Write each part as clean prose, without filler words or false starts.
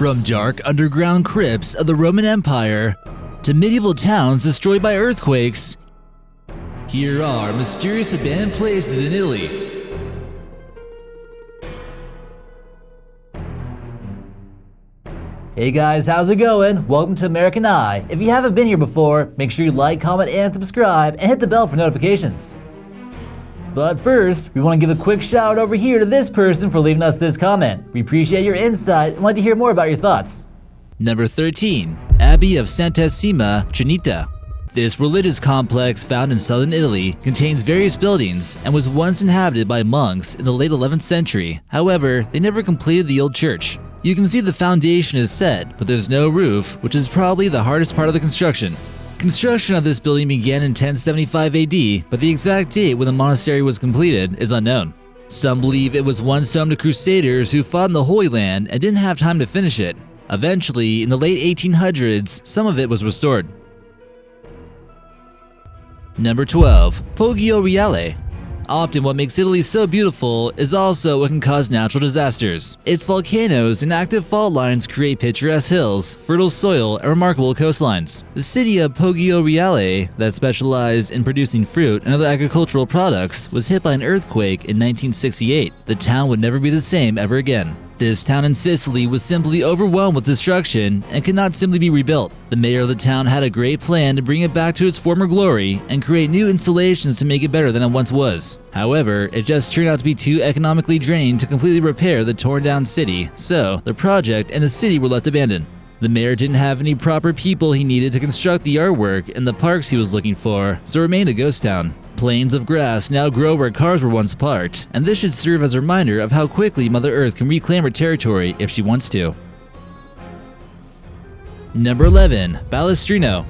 From dark underground crypts of the Roman Empire to medieval towns destroyed by earthquakes, here are mysterious abandoned places in Italy. Hey guys, how's it going? Welcome to American Eye. If you haven't been here before, make sure you like, comment, and subscribe, and hit the bell for notifications. But first, we want to give a quick shout out over here to this person for leaving us this comment. We appreciate your insight and like to hear more about your thoughts. Number 13. Abbey of Sant'Angelo, Trinita. This religious complex found in southern Italy contains various buildings and was once inhabited by monks in the late 11th century. However, they never completed the old church. You can see the foundation is set, but there's no roof, which is probably the hardest part of the construction. Construction of this building began in 1075 AD, but the exact date when the monastery was completed is unknown. Some believe it was once home to crusaders who fought in the Holy Land and didn't have time to finish it. Eventually, in the late 1800s, some of it was restored. Number 12. Poggio Reale. Often what makes Italy so beautiful is also what can cause natural disasters. Its volcanoes and active fault lines create picturesque hills, fertile soil, and remarkable coastlines. The city of Poggio Reale, that specialized in producing fruit and other agricultural products, was hit by an earthquake in 1968. The town would never be the same ever again. This town in Sicily was simply overwhelmed with destruction and could not simply be rebuilt. The mayor of the town had a great plan to bring it back to its former glory and create new installations to make it better than it once was. However, it just turned out to be too economically drained to completely repair the torn down city, so the project and the city were left abandoned. The mayor didn't have any proper people he needed to construct the artwork and the parks he was looking for, so it remained a ghost town. Plains of grass now grow where cars were once parked, and this should serve as a reminder of how quickly Mother Earth can reclaim her territory if she wants to. Number 11. Balestrino.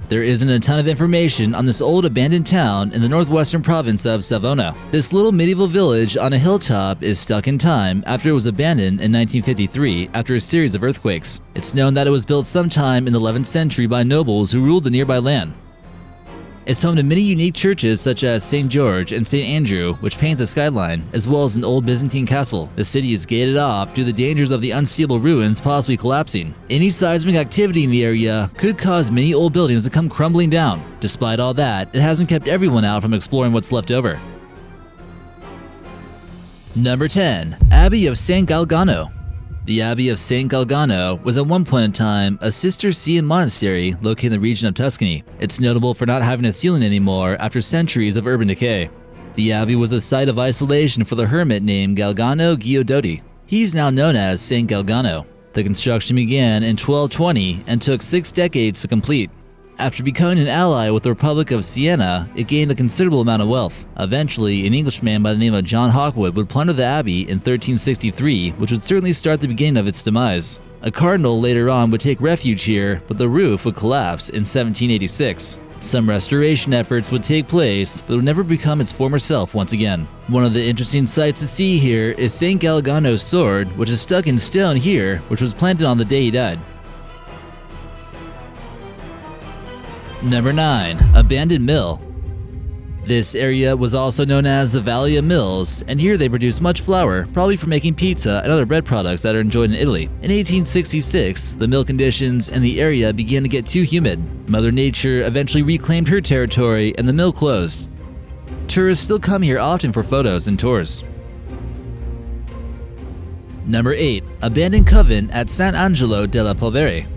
There isn't a ton of information on this old abandoned town in the northwestern province of Savona. This little medieval village on a hilltop is stuck in time after it was abandoned in 1953 after a series of earthquakes. It's known that it was built sometime in the 11th century by nobles who ruled the nearby land. It's home to many unique churches such as St. George and Sant'Angelo, which paint the skyline, as well as an old Byzantine castle. The city is gated off due to the dangers of the unstable ruins possibly collapsing. Any seismic activity in the area could cause many old buildings to come crumbling down. Despite all that, it hasn't kept everyone out from exploring what's left over. Number 10. Abbey of San Galgano. The Abbey of St. Galgano was at one point in time a Cistercian monastery located in the region of Tuscany. It's notable for not having a ceiling anymore after centuries of urban decay. The abbey was a site of isolation for the hermit named Galgano Ghiodoti. He's now known as St. Galgano. The construction began in 1220 and took 6 decades to complete. After becoming an ally with the Republic of Siena, it gained a considerable amount of wealth. Eventually, an Englishman by the name of John Hawkwood would plunder the abbey in 1363, which would certainly start the beginning of its demise. A cardinal later on would take refuge here, but the roof would collapse in 1786. Some restoration efforts would take place, but would never become its former self once again. One of the interesting sights to see here is St. Galgano's sword, which is stuck in stone here, which was planted on the day he died. Number 9. Abandoned Mill. This area was also known as the Valley of Mills, and here they produce much flour, probably for making pizza and other bread products that are enjoyed in Italy. In 1866, the mill conditions in the area began to get too humid. Mother Nature eventually reclaimed her territory and the mill closed. Tourists still come here often for photos and tours. Number 8. Abandoned Convent at Sant'Angelo della Polvere.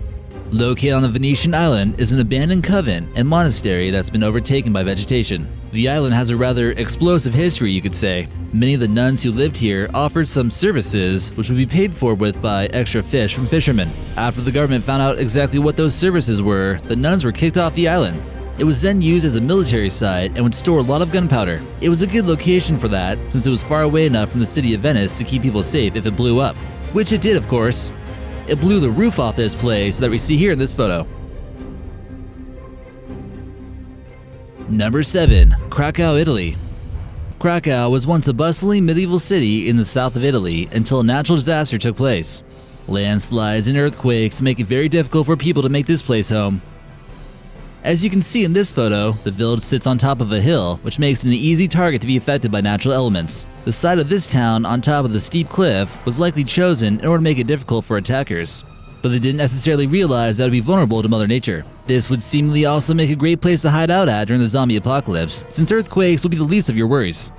Located on the Venetian island is an abandoned convent and monastery that's been overtaken by vegetation. The island has a rather explosive history, you could say. Many of the nuns who lived here offered some services which would be paid for by extra fish from fishermen. After the government found out exactly what those services were, the nuns were kicked off the island. It was then used as a military site and would store a lot of gunpowder. It was a good location for that, since it was far away enough from the city of Venice to keep people safe if it blew up. Which it did, of course. It blew the roof off this place that we see here in this photo. Number 7. Krakow, Italy. Krakow was once a bustling medieval city in the south of Italy until a natural disaster took place. Landslides and earthquakes make it very difficult for people to make this place home. As you can see in this photo, the village sits on top of a hill, which makes it an easy target to be affected by natural elements. The site of this town on top of the steep cliff was likely chosen in order to make it difficult for attackers. but they didn't necessarily realize that it would be vulnerable to Mother Nature. This would seemingly also make a great place to hide out at during the zombie apocalypse, since earthquakes will be the least of your worries.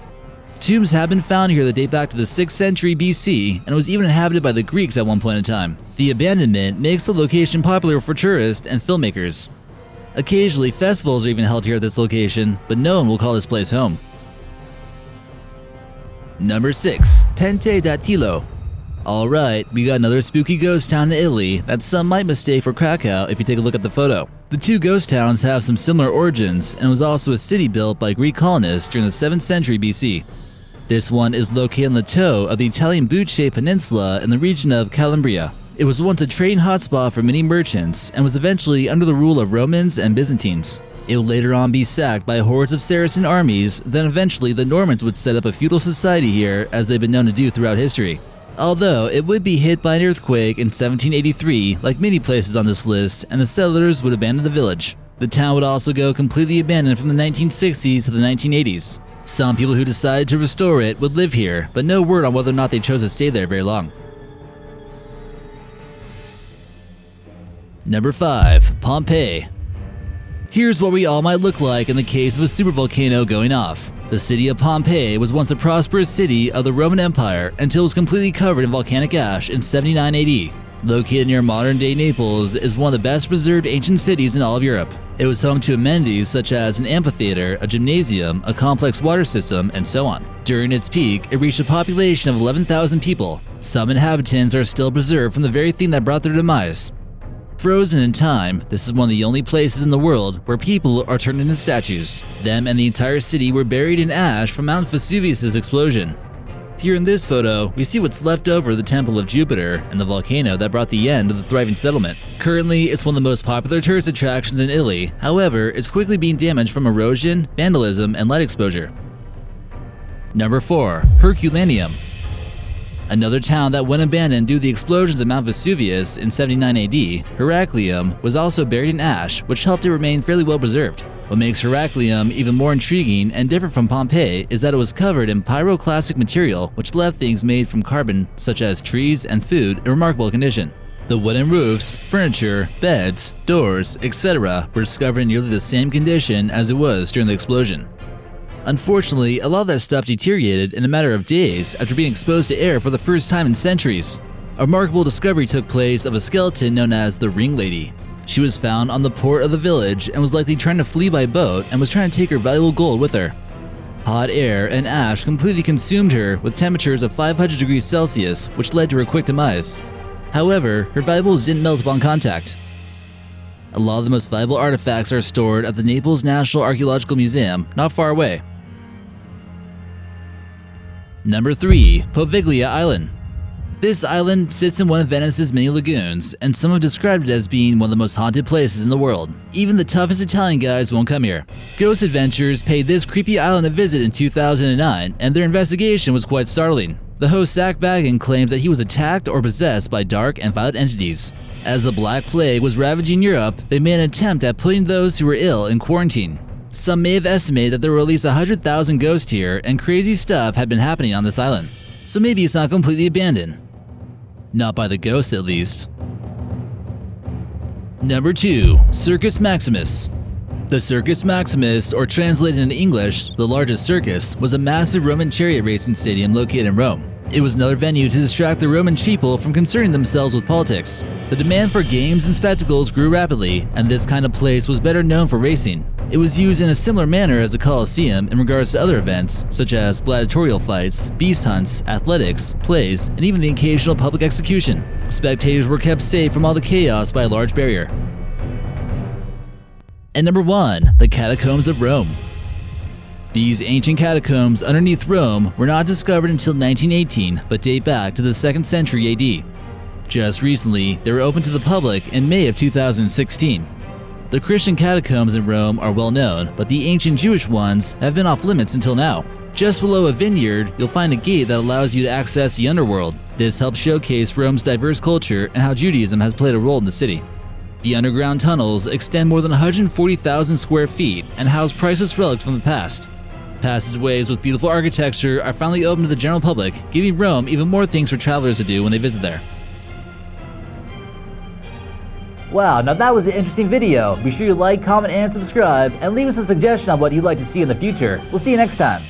Tombs have been found here that date back to the 6th century BC, and was even inhabited by the Greeks at one point in time. The abandonment makes the location popular for tourists and filmmakers. Occasionally, festivals are even held here at this location, but no one will call this place home. Number 6. Pente d'Attilo. Alright, we got another spooky ghost town in Italy that some might mistake for Krakow if you take a look at the photo. The two ghost towns have some similar origins and was also a city built by Greek colonists during the 7th century BC. This one is located on the toe of the Italian boot-shaped peninsula in the region of Calabria. It was once a trading hotspot for many merchants and was eventually under the rule of Romans and Byzantines. It would later on be sacked by hordes of Saracen armies, then eventually the Normans would set up a feudal society here, as they've been known to do throughout history. Although it would be hit by an earthquake in 1783, like many places on this list, and the settlers would abandon the village. The town would also go completely abandoned from the 1960s to the 1980s. Some people who decided to restore it would live here, but no word on whether or not they chose to stay there very long. Number 5. Pompeii. Here's what we all might look like in the case of a supervolcano going off. The city of Pompeii was once a prosperous city of the Roman Empire until it was completely covered in volcanic ash in 79 AD. Located near modern-day Naples, is one of the best preserved ancient cities in all of Europe. It was home to amenities such as an amphitheater, a gymnasium, a complex water system, and so on. During its peak, it reached a population of 11,000 people. Some inhabitants are still preserved from the very thing that brought their demise. Frozen in time, this is one of the only places in the world where people are turned into statues. Them and the entire city were buried in ash from Mount Vesuvius' explosion. Here in this photo, we see what's left over of the Temple of Jupiter and the volcano that brought the end of the thriving settlement. Currently, it's one of the most popular tourist attractions in Italy. However, it's quickly being damaged from erosion, vandalism, and light exposure. Number 4. Herculaneum. Another town that went abandoned due to the explosions of Mount Vesuvius in 79 AD, Heraclium was also buried in ash, which helped it remain fairly well preserved. What makes Heraclium even more intriguing and different from Pompeii is that it was covered in pyroclastic material, which left things made from carbon, such as trees and food, in remarkable condition. The wooden roofs, furniture, beds, doors, etc. were discovered in nearly the same condition as it was during the explosion. Unfortunately, a lot of that stuff deteriorated in a matter of days after being exposed to air for the first time in centuries. A remarkable discovery took place of a skeleton known as the Ring Lady. She was found on the port of the village and was likely trying to flee by boat and was trying to take her valuable gold with her. Hot air and ash completely consumed her with temperatures of 500 degrees Celsius, which led to her quick demise. However, her valuables didn't melt upon contact. A lot of the most valuable artifacts are stored at the Naples National Archaeological Museum, not far away. Number 3. Poveglia Island. This island sits in one of Venice's many lagoons, and some have described it as being one of the most haunted places in the world. Even the toughest Italian guys won't come here. Ghost Adventures paid this creepy island a visit in 2009, and their investigation was quite startling. The host Zach Baggin claims that he was attacked or possessed by dark and violent entities. As the Black Plague was ravaging Europe, they made an attempt at putting those who were ill in quarantine. Some may have estimated that there were at least 100,000 ghosts here, and crazy stuff had been happening on this island. So maybe it's not completely abandoned. Not by the ghosts, at least. Number 2. Circus Maximus. The Circus Maximus, or translated into English, the largest circus, was a massive Roman chariot racing stadium located in Rome. It was another venue to distract the Roman people from concerning themselves with politics. The demand for games and spectacles grew rapidly, and this kind of place was better known for racing. It was used in a similar manner as the Colosseum in regards to other events, such as gladiatorial fights, beast hunts, athletics, plays, and even the occasional public execution. Spectators were kept safe from all the chaos by a large barrier. And number 1. The Catacombs of Rome. These ancient catacombs underneath Rome were not discovered until 1918, but date back to the 2nd century AD. Just recently, they were opened to the public in May of 2016. The Christian catacombs in Rome are well known, but the ancient Jewish ones have been off limits until now. Just below a vineyard, you'll find a gate that allows you to access the underworld. This helps showcase Rome's diverse culture and how Judaism has played a role in the city. The underground tunnels extend more than 140,000 square feet and house priceless relics from the past. Passageways with beautiful architecture are finally open to the general public, giving Rome even more things for travelers to do when they visit there. Wow, now that was an interesting video. Be sure you like, comment, and subscribe, and leave us a suggestion on what you'd like to see in the future. We'll see you next time.